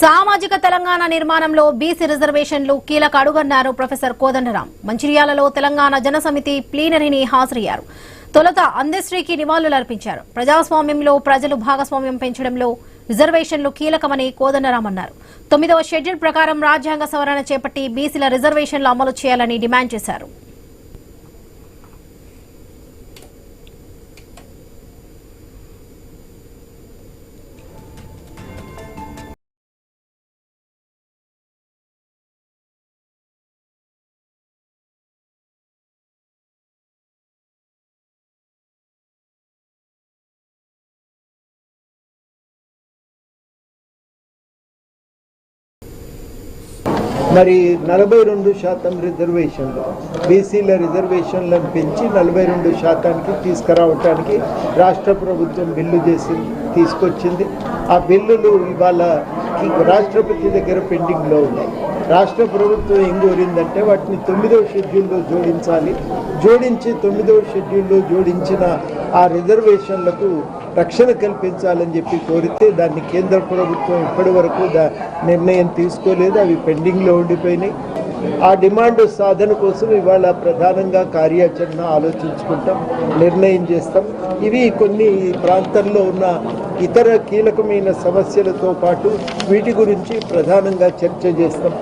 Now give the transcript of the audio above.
సామాజిక తెలంగాణ నిర్మాణంలో బీసీ రిజర్వేషన్లు కీలక అడుగన్నారు ప్రొఫెసర్ కోదండరాం. మంచిర్యాలలో తెలంగాణ జనసమితి ప్లీనరీని హాజరయ్యారు. తొలుత అందశ్రీకి నివాళులర్పించారు. ప్రజాస్వామ్యంలో ప్రజలు భాగస్వామ్యం పెంచడంలో రిజర్వేషన్లు కీలకమని కోదండరాం అన్నారు. 9వ షెడ్యూల్ ప్రకారం రాజ్యాంగ సవరణ చేపట్టి బీసీల రిజర్వేషన్లు అమలు చేయాలని డిమాండ్ చేశారు. మరి 42% రిజర్వేషన్లు బీసీల రిజర్వేషన్లను పెంచి 42% తీసుకురావటానికి రాష్ట్ర ప్రభుత్వం బిల్లు తీసుకొచ్చింది. ఆ బిల్లులు ఇవాళ రాష్ట్రపతి దగ్గర పెండింగ్లో ఉన్నాయి. రాష్ట్ర ప్రభుత్వం ఏం కోరిందంటే వాటిని 9వ షెడ్యూల్లో జోడించాలి. జోడించి 9వ షెడ్యూల్లో జోడించిన ఆ రిజర్వేషన్లకు రక్షణ కల్పించాలని చెప్పి కోరితే దాన్ని కేంద్ర ప్రభుత్వం ఇప్పటి వరకు నిర్ణయం తీసుకోలేదు. అవి పెండింగ్లో ఉండిపోయినాయి. ఆ డిమాండ్ సాధన కోసం ఇవాళ ప్రధానంగా కార్యాచరణ ఆలోచించుకుంటాం, నిర్ణయం చేస్తాం. ఇవి కొన్ని ప్రాంతాల్లో ఉన్న ఇతర కీలకమైన సమస్యలతో పాటు వీటి గురించి ప్రధానంగా చర్చ చేస్తాం.